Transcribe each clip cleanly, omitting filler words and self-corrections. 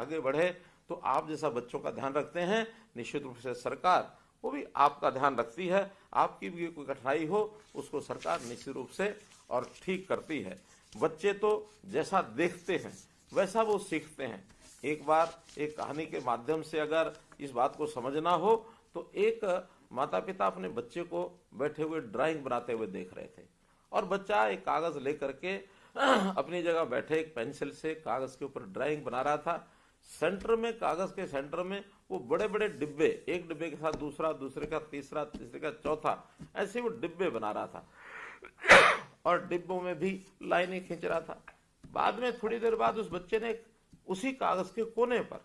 आगे बढ़े, तो आप जैसा बच्चों का ध्यान रखते हैं, निश्चित रूप से सरकार वो भी आपका ध्यान रखती है। आपकी भी कोई कठिनाई हो उसको सरकार निश्चित रूप से और ठीक करती है। बच्चे तो जैसा देखते हैं वैसा वो सीखते हैं। एक बार एक कहानी के माध्यम से अगर इस बात को समझना हो तो एक माता पिता अपने बच्चे को बैठे हुए ड्राइंग बनाते हुए देख रहे थे, और बच्चा एक कागज लेकर के अपनी जगह बैठे एक पेंसिल से कागज के ऊपर ड्राइंग बना रहा था। सेंटर में, कागज के सेंटर में वो बड़े बड़े डिब्बे, एक डिब्बे के साथ दूसरा, दूसरे का तीसरा, तीसरे का चौथा, ऐसे वो डिब्बे बना रहा था और डिब्बों में भी लाइनें खींच रहा था। बाद में थोड़ी देर बाद उस बच्चे ने उसी कागज के कोने पर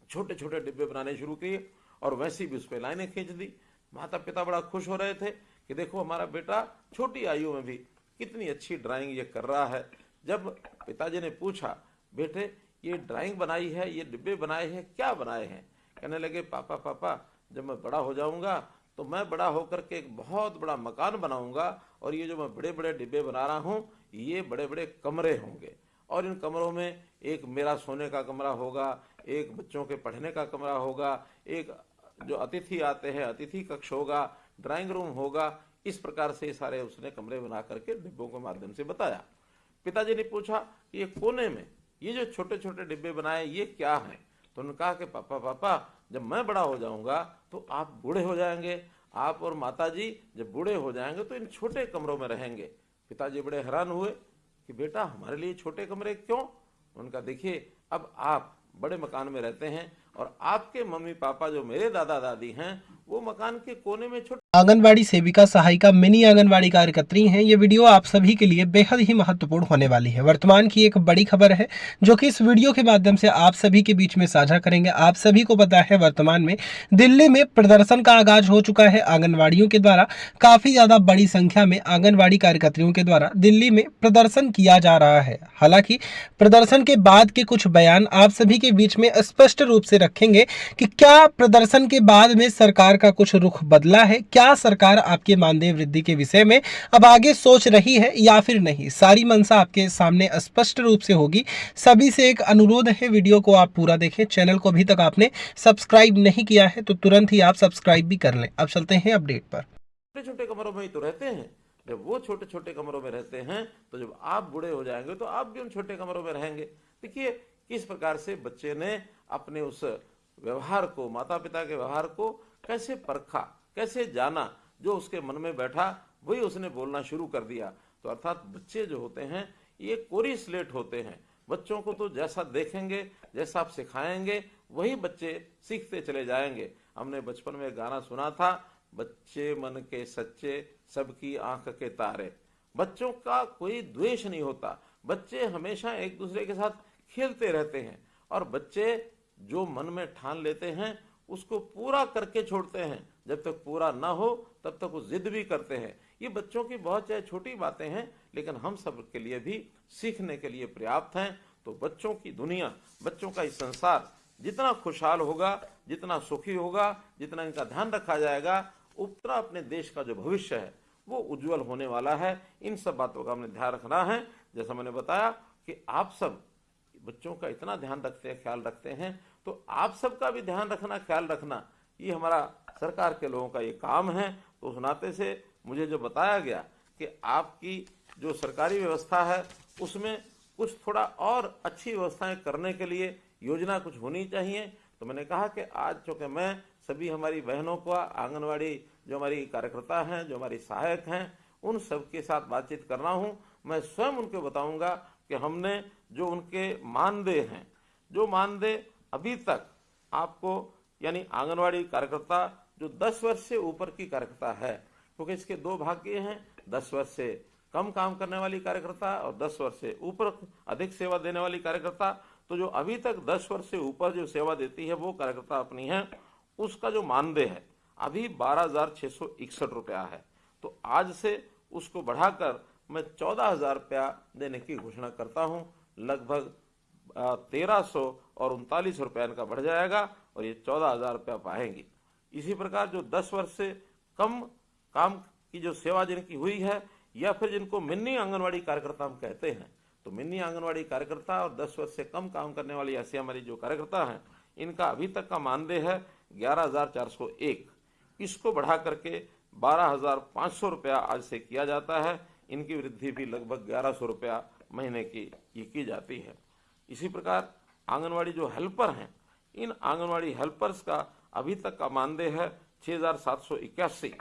छोटे छोटे डिब्बे बनाने शुरू किए और वैसी भी उस पर लाइनें खींच दी। माता पिता बड़ा खुश हो रहे थे कि देखो हमारा बेटा छोटी आयु में भी कितनी अच्छी ड्राइंग ये कर रहा है। जब पिताजी ने पूछा, बेटे ये ड्राइंग बनाई है, ये डिब्बे बनाए हैं, क्या बनाए हैं? कहने लगे, पापा पापा जब मैं बड़ा हो जाऊंगा तो मैं बड़ा होकर के एक बहुत बड़ा मकान बनाऊंगा, और ये जो मैं बड़े बड़े डिब्बे बना रहा हूँ ये बड़े बड़े कमरे होंगे, और इन कमरों में एक मेरा सोने का कमरा होगा, एक बच्चों के पढ़ने का कमरा होगा, एक जो अतिथि आते हैं अतिथि कक्ष होगा, ड्राइंग रूम होगा। इस प्रकार से सारे उसने कमरे बना करके डिब्बों के माध्यम से बताया। पिताजी ने पूछा कि ये कोने में ये जो छोटे छोटे डिब्बे बनाए ये क्या है? तो उन्होंने कहा कि पापा पापा जब मैं बड़ा हो जाऊंगा तो आप बूढ़े हो जाएंगे, आप और माताजी जब बूढ़े हो जाएंगे तो इन छोटे कमरों में रहेंगे। पिताजी बड़े हैरान हुए कि बेटा हमारे लिए छोटे कमरे क्यों? उनका, देखिए अब आप बड़े मकान में रहते हैं और आपके मम्मी पापा जो मेरे दादा दादी हैं वो मकान के कोने में छोटे। आंगनवाड़ी सेविका सहायिका मिनी आंगनवाड़ी कार्यकर्त्री हैं। ये वीडियो आप सभी के लिए बेहद ही महत्वपूर्ण होने वाली है। वर्तमान की एक बड़ी खबर है जो कि इस वीडियो के माध्यम से आप सभी के बीच में साझा करेंगे। आप सभी को पता है वर्तमान में दिल्ली में प्रदर्शन का आगाज हो चुका है आंगनवाड़ियों के द्वारा। काफी ज्यादा बड़ी संख्या में आंगनवाड़ी कार्यकर्तियों के द्वारा दिल्ली में प्रदर्शन किया जा रहा है। हालांकि प्रदर्शन के बाद के कुछ बयान आप सभी के बीच में स्पष्ट रूप से रखेंगे कि क्या प्रदर्शन के बाद में सरकार का कुछ रुख बदला है, क्या सरकार आपके मानदेय वृद्धि के विषय में अब आगे सोच रही है या फिर नहीं। सारी मंशा आपके सामने स्पष्ट रूप से होगी। सभी से एक अनुरोध है, वीडियो को आप पूरा देखें। चैनल को अभी तक आपने सब्सक्राइब नहीं किया है तो तुरंत ही आप सब्सक्राइब भी कर लें। अब चलते हैं अपडेट पर। छोटे छोटे कमरों में ही तो रहते हैं। जब वो छोटे छोटे कमरों में रहते हैं तो जब आप बूढ़े हो जाएंगे तो आप भी उन छोटे कमरों में रहेंगे। देखिए किस प्रकार से बच्चे ने अपने उस व्यवहार को, माता पिता के व्यवहार को कैसे परखा, कैसे जाना, जो उसके मन में बैठा वही उसने बोलना शुरू कर दिया। तो अर्थात बच्चे जो होते हैं ये कोरी स्लेट होते हैं। बच्चों को तो जैसा देखेंगे, जैसा आप सिखाएंगे वही बच्चे सीखते चले जाएंगे। हमने बचपन में गाना सुना था, बच्चे मन के सच्चे सबकी आंख के तारे। बच्चों का कोई द्वेष नहीं होता, बच्चे हमेशा एक दूसरे के साथ खेलते रहते हैं, और बच्चे जो मन में ठान लेते हैं उसको पूरा करके छोड़ते हैं। जब तक पूरा ना हो तब तक वो जिद भी करते हैं। ये बच्चों की बहुत चाहे छोटी बातें हैं लेकिन हम सब के लिए भी सीखने के लिए पर्याप्त हैं। तो बच्चों की दुनिया, बच्चों का इस संसार जितना खुशहाल होगा, जितना सुखी होगा, जितना इनका ध्यान रखा जाएगा, उतना अपने देश का जो भविष्य है वो उज्जवल होने वाला है। इन सब बातों का हमने ध्यान रखना है। जैसा मैंने बताया कि आप सब बच्चों का इतना ध्यान रखते हैं, ख्याल रखते हैं, तो आप सबका भी ध्यान रखना, ख्याल रखना, ये हमारा सरकार के लोगों का ये काम है। तो उस नाते से मुझे जो बताया गया कि आपकी जो सरकारी व्यवस्था है उसमें कुछ थोड़ा और अच्छी व्यवस्थाएं करने के लिए योजना कुछ होनी चाहिए, तो मैंने कहा कि आज चूंकि मैं सभी हमारी बहनों को, आंगनवाड़ी जो हमारी कार्यकर्ता हैं, जो हमारी सहायक हैं, उन सब के साथ बातचीत कर रहा हूँ। मैं स्वयं उनको बताऊंगा कि हमने जो उनके मानदेय हैं, जो मानदेय अभी तक आपको, यानी आंगनवाड़ी कार्यकर्ता जो 10 वर्ष से ऊपर की कार्यकर्ता है, क्योंकि इसके दो भाग ये हैं, 10 वर्ष से कम काम करने वाली कार्यकर्ता और 10 वर्ष से ऊपर अधिक सेवा देने वाली कार्यकर्ता। तो जो अभी तक 10 वर्ष से ऊपर जो सेवा देती है वो कार्यकर्ता अपनी है, उसका जो मानदेय है अभी 12,661 रुपया है। तो आज से उसको बढ़ाकर मैं 14,000 रुपया देने की घोषणा करता हूँ। लगभग 1,339 रुपया इनका बढ़ जाएगा और ये 14,000 रुपया पाएंगी। इसी प्रकार जो 10 वर्ष से कम काम की जो सेवा जिनकी हुई है, या फिर जिनको मिनी आंगनवाड़ी कार्यकर्ता हम कहते हैं, तो मिनी आंगनवाड़ी कार्यकर्ता और 10 वर्ष से कम काम करने वाली ऐसी हमारी जो कार्यकर्ता हैं, इनका अभी तक का मानदेय है 11,401। इसको बढ़ा करके 12,500 रुपया आज से किया जाता है। इनकी वृद्धि भी लगभग 1,100 रुपया महीने की जाती है। इसी प्रकार आंगनवाड़ी जो हेल्पर हैं, इन आंगनवाड़ी हेल्पर्स का अभी तक का मानदेय है 6,781।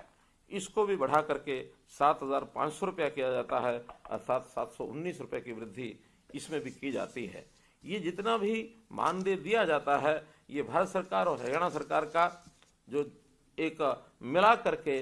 इसको भी बढ़ा करके 7,500 रुपया किया जाता है, अर्थात 719 रुपये की वृद्धि इसमें भी की जाती है। ये जितना भी मानदेय दिया जाता है, ये भारत सरकार और हरियाणा सरकार का जो एक मिला करके